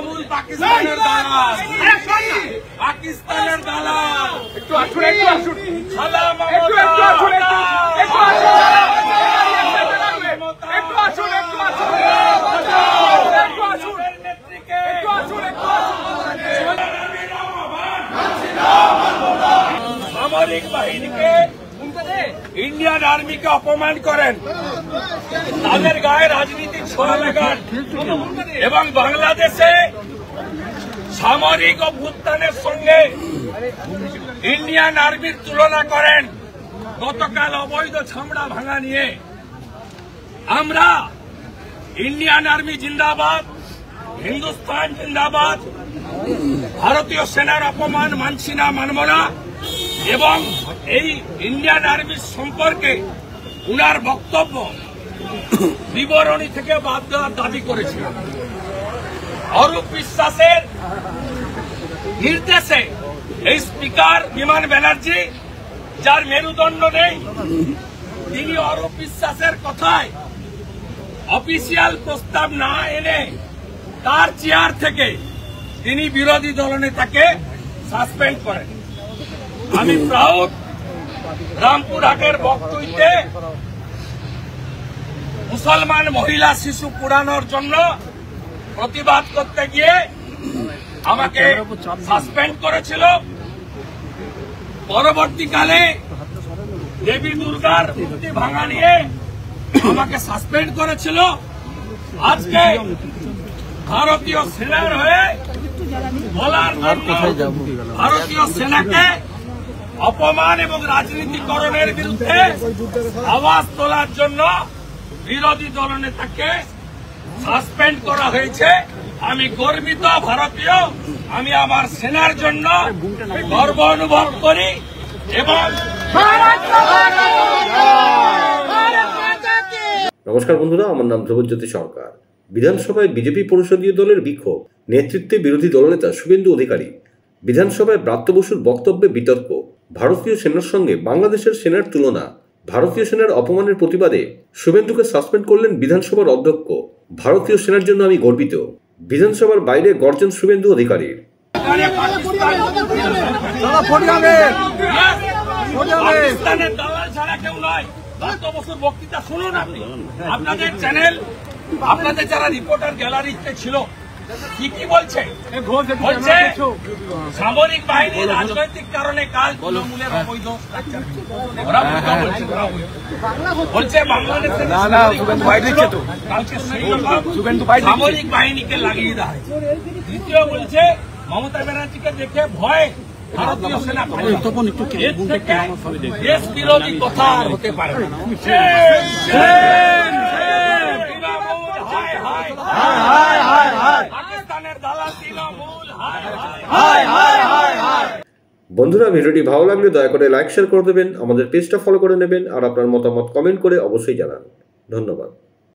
তৃণমূল পাকিস্তানের দালাল, পাকিস্তানের দালাল। একটু আসুন, একটু আসুন। সাদা মমতা, একটু আসুন, একটু আসুন। সামরিক বাহিনীকে, ইন্ডিয়ান আর্মিকে অপমান করেন, তাদের গায়ে রাজনীতির ছোঁয়া লাগান এবং বাংলাদেশে সামরিক অভ্যুত্থানের সঙ্গে ইন্ডিয়ান আর্মির তুলনা করেন। গতকাল অবৈধ ছামড়া ভাঙা নিয়ে আমরা ইন্ডিয়ান আর্মি জিন্দাবাদ, হিন্দুস্তান জিন্দাবাদ, ভারতীয় সেনার অপমান মানছি না, মানব না এবং এই ইন্ডিয়ান আর্মির সম্পর্কে উনার বক্তব্য বিবরণী থেকে বাদ দেওয়ার দাবি করেছিলেন। অরূপ বিশ্বাসের নির্দেশে এই স্পিকার বিমান ব্যানার্জি, যার মেরুদণ্ড নেই, তিনি অরূপ বিশ্বাসের কথায় অফিসিয়াল প্রস্তাব না এনে তার চেয়ার থেকে তিনি বিরোধী দলনেতাকে সাসপেন্ড করেন। আমি প্রাউড, রামপুরহাটের বক্তব্যে মুসলমান মহিলা শিশু পুরানোর জন্য প্রতিবাদ করতে গিয়ে আমাকে সাসপেন্ড করেছিল। পরবর্তীকালে দেবী দুর্গার মূর্তি ভাঙা নিয়ে আমাকে সাসপেন্ড করেছিল। আজকে ভারতীয় সেনার হয়ে বলার জন্য ভারতীয় সেনাকে অপমান এবং রাজনীতিকরণের বিরুদ্ধে আওয়াজ তোলার জন্য বিরোধী দলনেতাকে সাসপেন্ড করা হয়েছে। আমি গর্বিত ভারতীয়, আমি আমার সেনার জন্য গর্ব অনুভব করি এবং নমস্কার বন্ধুরা, আমার নাম ধ্রুবজ্যোতি সরকার। বিধানসভায় বিজেপি পরিষদীয় দলের বিক্ষোভ, নেতৃত্বে বিরোধী দলনেতা শুভেন্দু অধিকারী। বিধানসভায় ব্রাত্য বসুর বক্তব্যে বিতর্ক, ভারতীয় সেনার সঙ্গে বাংলাদেশের সেনার তুলনা, ভারতীয় সেনার অপমানের প্রতিবাদে শুভেন্দুকে সাসপেন্ড করলেন বিধানসভার অধ্যক্ষ। ভারতীয় সেনার জন্য আমি গর্বিত। বিধানসভার বাইরে গর্জন শুভেন্দু অধিকারীর। পাকিস্তানের দালাল ছাড়া কেউ নয়। ব্রাত্য বসুর বক্তৃতা শুনুন আপনি, আপনাদের চ্যানেল, আপনাদের যারা রিপোর্টার গ্যালারিতে ছিল কি বলছে? বলছে সামরিক বাহিনী রাজনৈতিক কারণে কাল তৃণমূলের অবৈধ বলছে বাংলাদেশের সামরিক বাহিনীকে লাগিয়ে দেওয়া হয়েছে। দ্বিতীয় বলছে মমতা ব্যানার্জিকে দেখে ভয় ভারতীয় সেনা দেশ বিরোধী কথা আর হতে পারে না। বন্ধুরা, ভিডিওটি ভালো লাগলে দয়া করে লাইক শেয়ার করে দেবেন, আমাদের পেজটা ফলো করে নেবেন আর আপনার মতামত কমেন্ট করে অবশ্যই জানান। ধন্যবাদ।